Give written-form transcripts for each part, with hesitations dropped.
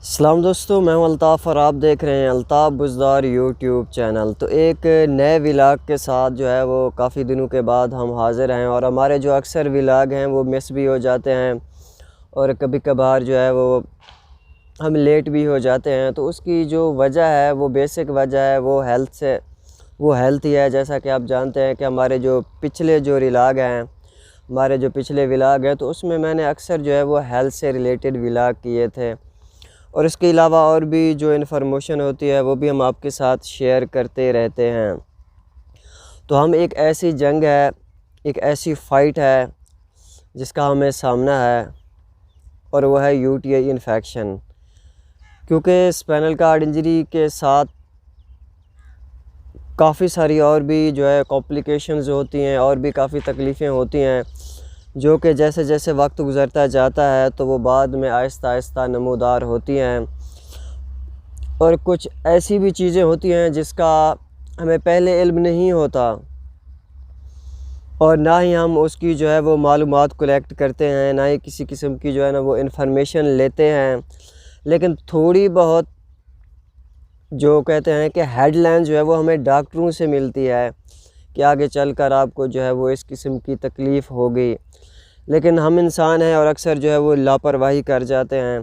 सलाम दोस्तों, मैं हूं अल्ताफ़ और आप देख रहे हैं अल्ताफ़ बुज़दार यूट्यूब चैनल। तो एक नए व्लॉग के साथ जो है वो काफ़ी दिनों के बाद हम हाज़िर हैं और हमारे जो अक्सर व्लॉग हैं वो मिस भी हो जाते हैं और कभी कभार जो है वो हम लेट भी हो जाते हैं। तो उसकी जो वजह है वो बेसिक वजह है वो हेल्थ ही है। जैसा कि आप जानते हैं कि हमारे जो पिछले जो व्लॉग हैं हमारे जो पिछले व्लॉग हैं तो उसमें मैंने अक्सर जो है वो हेल्थ से रिलेटेड व्लॉग किए थे और इसके अलावा और भी जो इन्फॉर्मेशन होती है वो भी हम आपके साथ शेयर करते रहते हैं। तो हम एक ऐसी जंग है, एक ऐसी फ़ाइट है जिसका हमें सामना है और वो है यूटीआई इन्फेक्शन। क्योंकि स्पाइनल कार्ड इंजरी के साथ काफ़ी सारी और भी जो है कॉम्प्लिकेशंस होती हैं और भी काफ़ी तकलीफ़ें होती हैं जो कि जैसे जैसे वक्त गुज़रता जाता है तो वो बाद में आहिस्ता आहिस्ता नमूदार होती हैं। और कुछ ऐसी भी चीज़ें होती हैं जिसका हमें पहले इल्म नहीं होता और ना ही हम उसकी जो है वो मालूमात कलेक्ट करते हैं, ना ही किसी किस्म की जो है ना वो इन्फॉर्मेशन लेते हैं। लेकिन थोड़ी बहुत जो कहते हैं कि हेडलाइन जो है वो हमें डॉक्टरों से मिलती है कि आगे चलकर आपको जो है वो इस किस्म की तकलीफ़ होगी। लेकिन हम इंसान हैं और अक्सर जो है वो लापरवाही कर जाते हैं।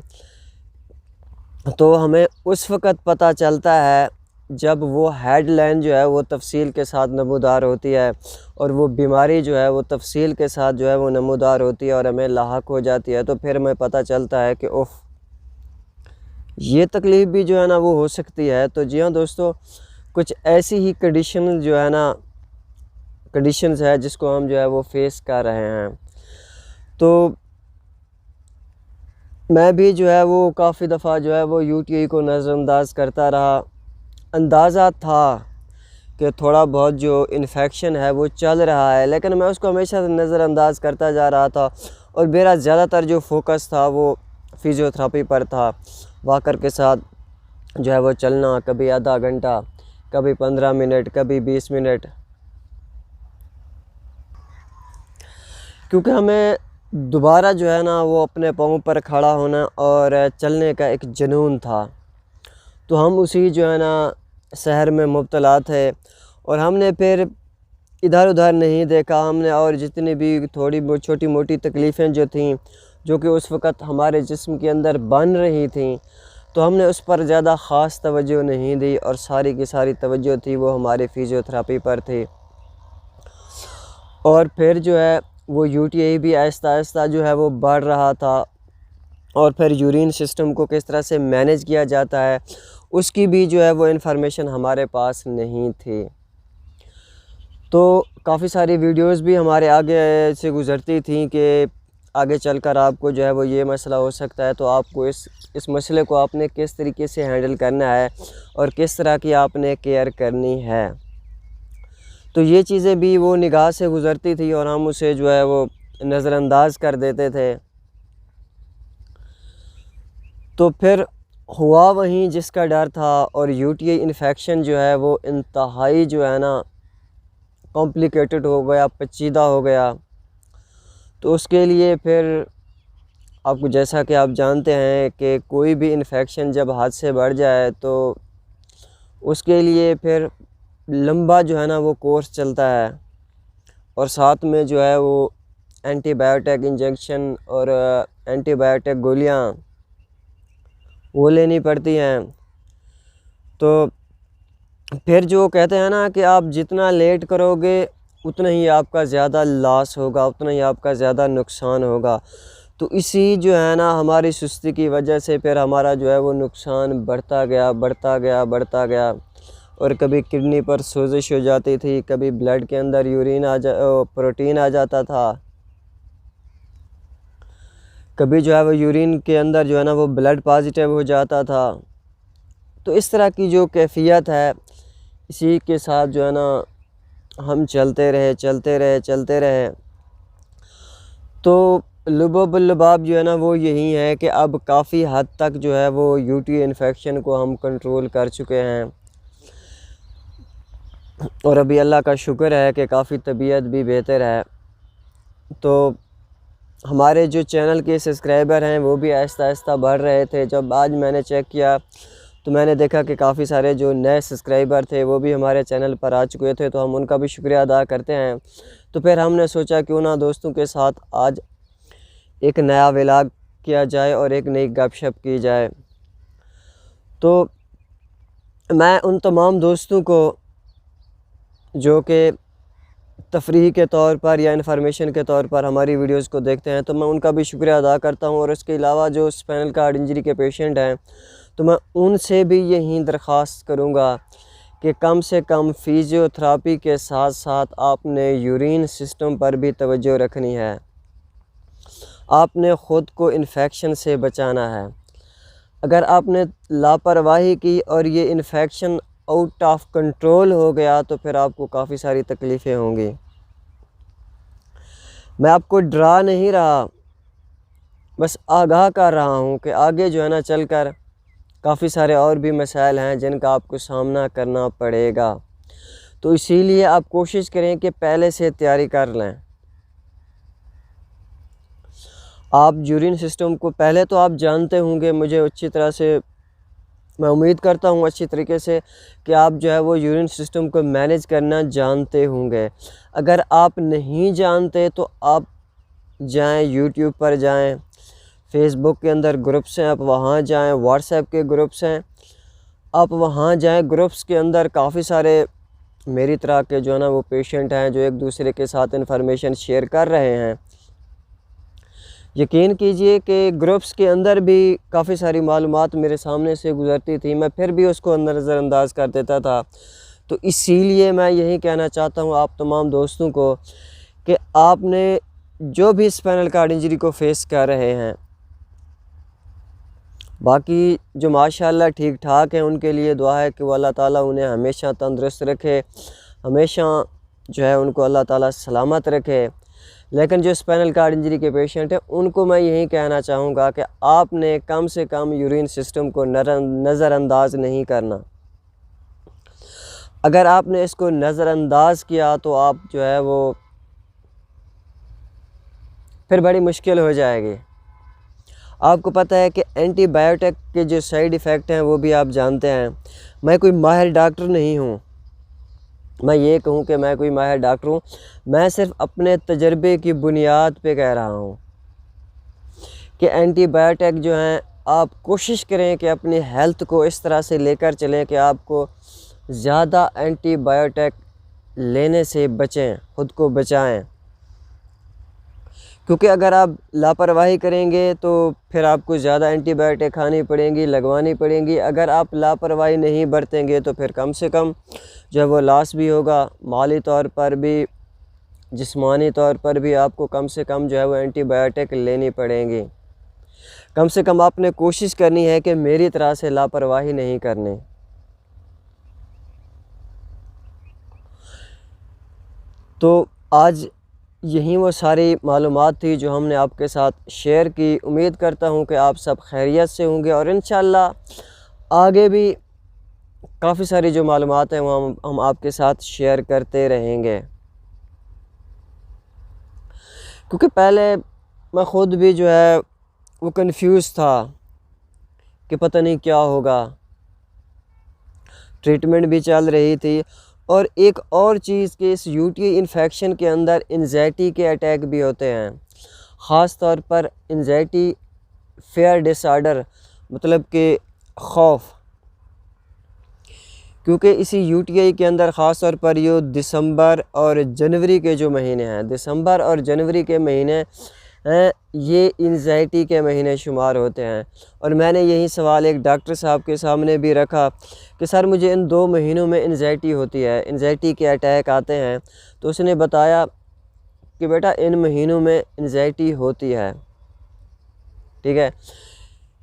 तो हमें उस वक़्त पता चलता है जब वो हेडलाइन जो है वो तफसील के साथ नमूदार होती है और वो बीमारी जो है वो तफसील के साथ जो है वो नमूदार होती है और हमें लाहक हो जाती है। तो फिर हमें पता चलता है कि उफ़, ये तकलीफ़ भी जो है ना वो हो सकती है। तो जी हाँ दोस्तों, कुछ ऐसी ही कंडीशंस है जिसको हम जो है वो फेस कर रहे हैं। तो मैं भी जो है वो काफ़ी दफ़ा जो है वो यूटीआई को नज़रअंदाज करता रहा। अंदाज़ा था कि थोड़ा बहुत जो इन्फेक्शन है वो चल रहा है, लेकिन मैं उसको हमेशा नज़रअंदाज करता जा रहा था और मेरा ज़्यादातर जो फोकस था वो फ़िज़ियोथेरेपी पर था। वॉकर के साथ जो है वो चलना, कभी आधा घंटा, कभी 15 मिनट, कभी 20 मिनट, क्योंकि हमें दोबारा जो है ना वो अपने पाँव पर खड़ा होना और चलने का एक जुनून था। तो हम उसी जो है ना शहर में मुब्तला थे और हमने फिर इधर उधर नहीं देखा हमने। और जितनी भी थोड़ी बहुत छोटी मोटी तकलीफ़ें जो थीं जो कि उस वक़्त हमारे जिस्म के अंदर बन रही थीं, तो हमने उस पर ज़्यादा ख़ास तवज्जो नहीं दी और सारी की सारी तवज्जो थी वो हमारी फ़िज़ियोथेरेपी पर थी। और फिर जो है वो यूटीआई भी आहिस्ता आहिस्ता जो है वो बढ़ रहा था और फिर यूरिन सिस्टम को किस तरह से मैनेज किया जाता है उसकी भी जो है वो इन्फॉर्मेशन हमारे पास नहीं थी। तो काफ़ी सारी वीडियोस भी हमारे आगे से गुज़रती थी कि आगे चलकर आपको जो है वो ये मसला हो सकता है, तो आपको इस मसले को आपने किस तरीके से हैंडल करना है और किस तरह की आपने केयर करनी है। तो ये चीज़ें भी वो निगाह से गुज़रती थी और हम उसे जो है वो नज़रअंदाज कर देते थे। तो फिर हुआ वहीं जिसका डर था और यूटीआई इन्फेक्शन जो है वो इंतहाई जो है ना कॉम्प्लिकेटेड हो गया, पेचीदा हो गया। तो उसके लिए फिर आपको, जैसा कि आप जानते हैं कि कोई भी इन्फेक्शन जब हाथ से बढ़ जाए तो उसके लिए फिर लंबा जो है ना वो कोर्स चलता है और साथ में जो है वो एंटीबायोटिक इंजेक्शन और एंटीबायोटिक गोलियां वो लेनी पड़ती हैं। तो फिर जो कहते हैं ना कि आप जितना लेट करोगे उतना ही आपका ज़्यादा लॉस होगा, उतना ही आपका ज़्यादा नुकसान होगा। तो इसी जो है ना हमारी सुस्ती की वजह से फिर हमारा जो है वो नुकसान बढ़ता गया, बढ़ता गया, बढ़ता गया। और कभी किडनी पर सोजिश हो जाती थी, कभी ब्लड के अंदर प्रोटीन आ जाता था, कभी जो है वो यूरिन के अंदर जो है ना वो ब्लड पॉजिटिव हो जाता था। तो इस तरह की जो कैफियत है, इसी के साथ जो है ना हम चलते रहे। तो लुबाब जो है ना वो यही है कि अब काफ़ी हद तक जो है वो यूटीआई इन्फेक्शन को हम कंट्रोल कर चुके हैं और अभी अल्लाह का शुक्र है कि काफ़ी तबीयत भी बेहतर है। तो हमारे जो चैनल के सब्सक्राइबर हैं वो भी आहिस्ता आहिस्ता बढ़ रहे थे। जब आज मैंने चेक किया तो मैंने देखा कि काफ़ी सारे जो नए सब्सक्राइबर थे वो भी हमारे चैनल पर आ चुके थे, तो हम उनका भी शुक्रिया अदा करते हैं। तो फिर हमने सोचा क्यों ना दोस्तों के साथ आज एक नया व्लॉग किया जाए और एक नई गपशप की जाए। तो मैं उन तमाम दोस्तों को जो कि तफरीह के तौर पर या इन्फॉर्मेशन के तौर पर हमारी वीडियोस को देखते हैं, तो मैं उनका भी शुक्रिया अदा करता हूं। और इसके अलावा जो स्पाइनल कार्ड इंजरी के पेशेंट हैं, तो मैं उनसे भी यही दरख्वास्त करूंगा कि कम से कम फ़िज़ियोथेरेपी के साथ साथ आपने यूरिन सिस्टम पर भी तवज्जो रखनी है। आपने ख़ुद को इन्फेक्शन से बचाना है। अगर आपने लापरवाही की और ये इन्फेक्शन आउट ऑफ कंट्रोल हो गया तो फिर आपको काफ़ी सारी तकलीफ़ें होंगी। मैं आपको डरा नहीं रहा, बस आगाह कर रहा हूँ कि आगे जो है ना चलकर काफ़ी सारे और भी मसाइल हैं जिनका आपको सामना करना पड़ेगा। तो इसीलिए आप कोशिश करें कि पहले से तैयारी कर लें। आप यूरिन सिस्टम को पहले तो आप जानते होंगे, मुझे अच्छी तरह से मैं उम्मीद करता हूँ अच्छी तरीके से कि आप जो है वो यूरिन सिस्टम को मैनेज करना जानते होंगे। अगर आप नहीं जानते तो आप जाएं, यूट्यूब पर जाएं, फेसबुक के अंदर ग्रुप्स हैं आप वहाँ जाएं, व्हाट्सएप के ग्रुप्स हैं आप वहाँ जाएं। ग्रुप्स के अंदर काफ़ी सारे मेरी तरह के जो है ना वो पेशेंट हैं जो एक दूसरे के साथ इन्फॉर्मेशन शेयर कर रहे हैं। यकीन कीजिए कि ग्रुप्स के अंदर भी काफ़ी सारी मालूमात मेरे सामने से गुज़रती थी, मैं फिर भी उसको नज़रअंदाज कर देता था। तो इसीलिए मैं यही कहना चाहता हूँ आप तमाम दोस्तों को कि आपने जो भी स्पाइनल कार्ड इंजरी को फेस कर रहे हैं, बाकी जो माशाल्लाह ठीक ठाक हैं उनके लिए दुआ है कि वो अल्लाह ताला उन्हें हमेशा तंदुरुस्त रखे, हमेशा जो है उनको अल्लाह ताला सलामत रखे। लेकिन जो स्पाइनल कार्ड इंजरी के पेशेंट हैं उनको मैं यही कहना चाहूँगा कि आपने कम से कम यूरिन सिस्टम को नज़रअंदाज नहीं करना। अगर आपने इसको नज़रअंदाज किया तो आप जो है वो फिर बड़ी मुश्किल हो जाएगी। आपको पता है कि एंटीबायोटिक के जो साइड इफ़ेक्ट हैं वो भी आप जानते हैं। मैं कोई माहिर डॉक्टर नहीं हूँ, मैं ये कहूँ कि मैं कोई माहिर डॉक्टर हूँ, मैं सिर्फ अपने तजर्बे की बुनियाद पे कह रहा हूँ कि एंटीबायोटिक जो हैं आप कोशिश करें कि अपनी हेल्थ को इस तरह से लेकर चलें कि आपको ज़्यादा एंटीबायोटिक लेने से बचें, ख़ुद को बचाएं। क्योंकि अगर आप लापरवाही करेंगे तो फिर आपको ज़्यादा एंटीबायोटिक खानी पड़ेंगी, लगवानी पड़ेंगी। अगर आप लापरवाही नहीं बरतेंगे तो फिर कम से कम जो है वो लॉस भी होगा, माली तौर पर भी, जिस्मानी तौर पर भी आपको कम से कम जो है वो एंटीबायोटिक लेनी पड़ेंगी। कम से कम आपने कोशिश करनी है कि मेरी तरह से लापरवाही नहीं करनी। तो आज यही वो सारी मालूमात थी जो हमने आपके साथ शेयर की। उम्मीद करता हूँ कि आप सब खैरियत से होंगे और इंशाअल्लाह आगे भी काफ़ी सारी जो मालूमात हैं वो हम आपके साथ शेयर करते रहेंगे। क्योंकि पहले मैं ख़ुद भी जो है वो कंफ्यूज था कि पता नहीं क्या होगा, ट्रीटमेंट भी चल रही थी। और एक और चीज़ कि इस यूटीआई इन्फेक्शन के अंदर एंजाइटी के अटैक भी होते हैं, ख़ास तौर पर एंजाइटी फेयर डिसऑर्डर, मतलब कि खौफ। क्योंकि इसी यूटीआई के अंदर ख़ास तौर पर ये दिसंबर और जनवरी के जो महीने हैं, दिसंबर और जनवरी के महीने हैं, ये एंजाइटी के महीने शुमार होते हैं। और मैंने यही सवाल एक डॉक्टर साहब के सामने भी रखा कि सर मुझे इन 2 महीनों में एंजाइटी होती है, एंजाइटी के अटैक आते हैं। तो उसने बताया कि बेटा इन महीनों में एंजाइटी होती है, ठीक है।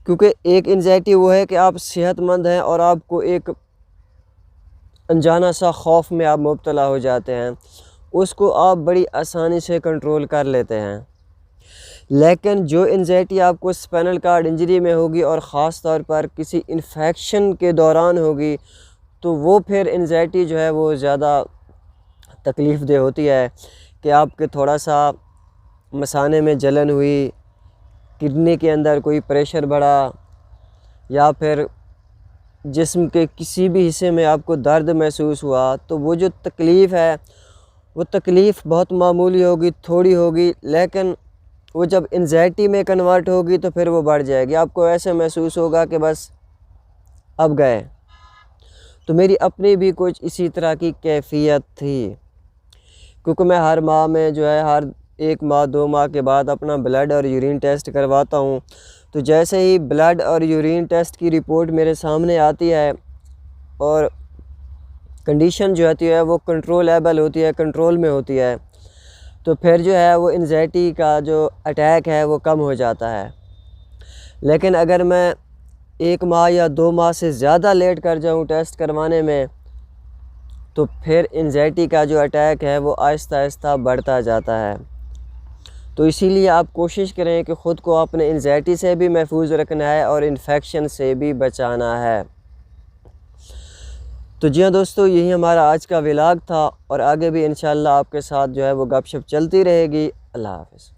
क्योंकि एक एंजाइटी वो है कि आप सेहतमंद हैं और आपको एक अनजाना सा खौफ में आप मुब्तला हो जाते हैं, उसको आप बड़ी आसानी से कंट्रोल कर लेते हैं। लेकिन जो एंजाइटी आपको स्पाइनल कार्ड इंजरी में होगी और ख़ास तौर पर किसी इन्फेक्शन के दौरान होगी, तो वो फिर एंजाइटी जो है वो ज़्यादा तकलीफ़ दह होती है कि आपके थोड़ा सा मसाने में जलन हुई, किडनी के अंदर कोई प्रेशर बढ़ा, या फिर जिस्म के किसी भी हिस्से में आपको दर्द महसूस हुआ, तो वो जो तकलीफ़ है वो तकलीफ़ बहुत मामूली होगी, थोड़ी होगी, लेकिन वो जब एंजाइटी में कन्वर्ट होगी तो फिर वो बढ़ जाएगी। आपको ऐसे महसूस होगा कि बस अब गए। तो मेरी अपनी भी कुछ इसी तरह की कैफ़ियत थी, क्योंकि मैं हर माह में जो है हर 1 माह 2 माह के बाद अपना ब्लड और यूरिन टेस्ट करवाता हूँ। तो जैसे ही ब्लड और यूरिन टेस्ट की रिपोर्ट मेरे सामने आती है और कंडीशन जो होती है वो कंट्रोलेबल होती है, कंट्रोल में होती है, तो फिर जो है वो एंजाइटी का जो अटैक है वो कम हो जाता है। लेकिन अगर मैं 1 माह या 2 माह से ज़्यादा लेट कर जाऊँ टेस्ट करवाने में, तो फिर एंजाइटी का जो अटैक है वो आहिस्ता आहिस्ता बढ़ता जाता है। तो इसीलिए आप कोशिश करें कि ख़ुद को अपने एंजाइटी से भी महफूज रखना है और इन्फेक्शन से भी बचाना है। तो जी हाँ दोस्तों, यही हमारा आज का व्लॉग था और आगे भी इंशाल्लाह आपके साथ जो है वो गपशप चलती रहेगी। अल्लाह हाफ़िज़।